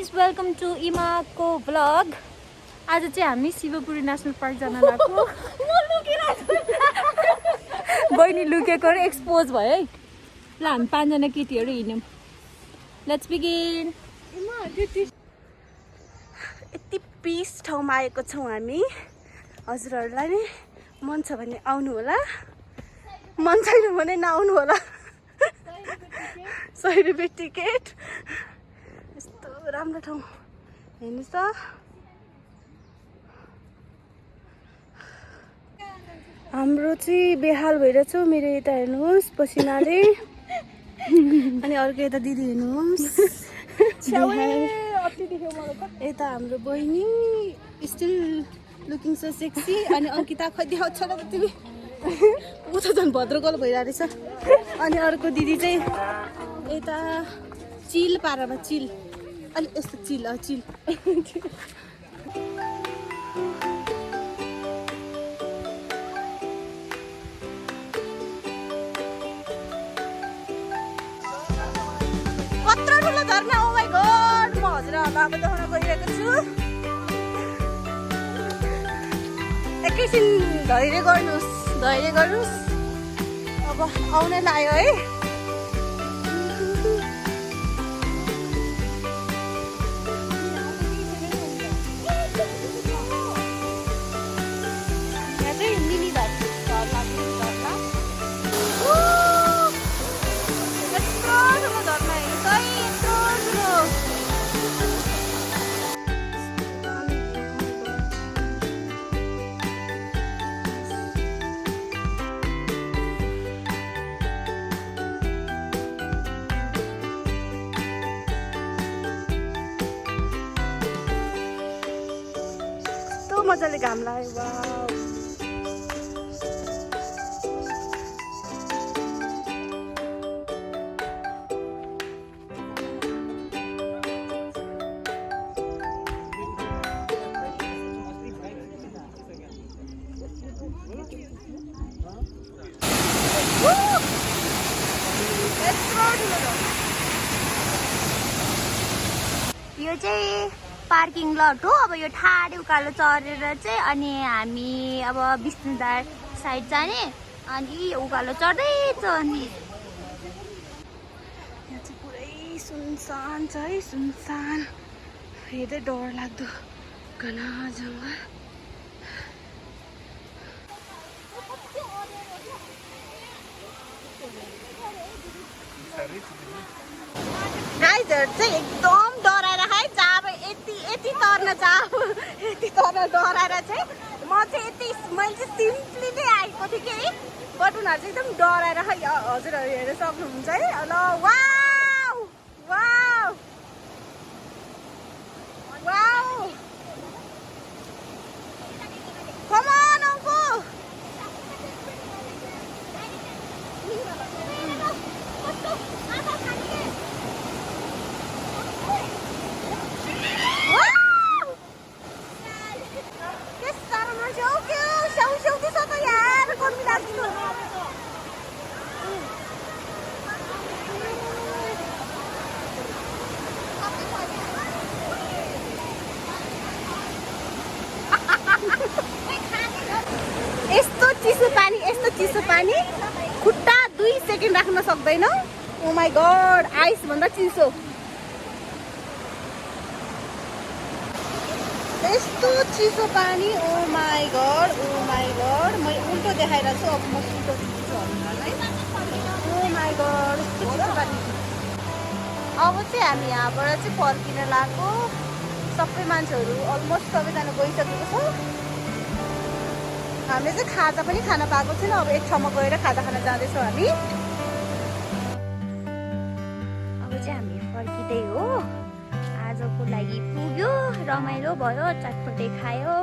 Guys welcome to इमाको vlog. आज चाहिँ हामी शिवपुरी नेसनल पार्क जान लाग्छौँ। बहिनी लुकेको र एक्सपोज भयो है। ल हामी 5 जना केटीहरू हिँड्यौँ। Let's begin. यति पिस ठाउँमा आएको छौँ हामी। हजुरहरूलाई नि मन छ भने आउनु होला, मन छैन भने नआउनु होला। 100 रुपियाँ टिकट। यस्तो राम्रो ठाउँ हेर्नुहोस् त। हाम्रो चाहिँ बेहाल भइरहेछ। मेरो यता हेर्नुहोस् पसिनाले, अनि अर्को यता दिदी हेर्नुहोस् यता हाम्रो बहिनी स्टिल लुकिङ सो सेक्सी। अनि अंकिता खै देखाउँछ र तिमी, ऊ त झन् भद्रगोल भइरहेको रहेछ। अनि अर्को दिदी चाहिँ यता चिल पारामा, चिल अलिक यस्तो चिल चिल। कत्रो ठुलो झर्ना, ओ माई गॉड। म हजुरहरूलाई अब देखाउन गइरहेको छु। एकैछिन धैर्य गर्नुहोस्, धैर्य गर्नुहोस्। अब आउनै लाग्यो है। यहाँ चाहिँ मिनी झर्ना, मिनी झर्ना। यत्रो ठुलो झर्ना हेर्नुहोस् है, यत्रो ठुलो। कस्तो मजाले घाम लाग्यो। वाउ। यो चाहिँ पार्किङ लट हो। अब यो ठाडे उकालो चढेर चाहिँ अनि हामी अब विष्णुदार साइड जाने, अनि उकालो चढ्दैछ। अनि यहाँ चाहिँ पुरै सुनसान छ है, सुनसान। हेर्दै डर लाग्दो घना जङ्गल। गाइजहरू चाहिँ एकदम डराएर है, जब यति तर्न जब यति तर्न डराएर चाहिँ म चाहिँ मैले चाहिँ सिम्पली नै आएको थिएँ कि, बट उनीहरू चाहिँ एकदम डराएर है। हजुरहरू हेर्न सक्नुहुन्छ है। ल wow wow wow. Come on Anku. यस्तो चिसो पानी खुट्टा 2 सेकेन्ड राख्न सक्दैन। ओ माई गॉड, आइस भन्दा चिसो। यस्तो चिसो पानी। Oh my God, oh my God. म उल्टो देखाइरहेको छु। अब म उल्टो दिन्छु हजुरहरूलाई। ओ माई गॉड, यस्तो चिसो पानी। अब चाहिँ हामी यहाँबाट चाहिँ फर्किन लाग्यो। सबै मान्छेहरू अलमोस्ट सबैजना गइसकेको छ। हामीले चाहिँ खाजा पनि खान पाएको छैन। अब एक ठाउँमा गएर खाजा खान जाँदैछौँ हामी। अब चाहिँ हामी फर्किँदै हो। आजको लागि पुग्यो, रमाइलो भयो, चटपटे खायो।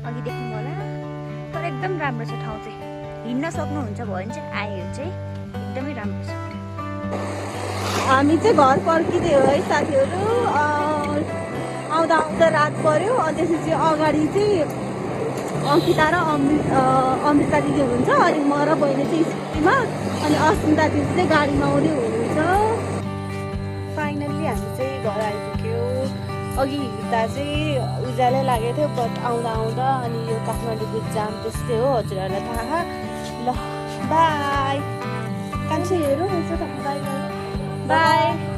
अघि देख्नु होला, तर एकदम राम्रो छ ठाउँ चाहिँ। हिँड्न सक्नुहुन्छ भयो भने चाहिँ आयो चाहिँ एकदमै राम्रो छ। हामी चाहिँ घर फर्किँदै हो है साथीहरू। आउँदा आउँदा रात पर्यो। अनि त्यसपछि अगाडि चाहिँ अंकिता र अमृता दिदी हुनुहुन्छ, अनि म र बहिनी चाहिँ स्कुटीमा, अनि अस्मिता दिदी चाहिँ गाडीमा आउँदै हुनुहुन्छ। फाइनल्ली हामी चाहिँ घर आइपुग्यो। अघि हिँड्दा चाहिँ उज्यालै लागेको थियो बट आउँदा आउँदा अनि यो काठमाडौँको जाम त्यस्तै हो हजुरहरूलाई थाहा ल बाई कान्छी हेरौँ बाई बाई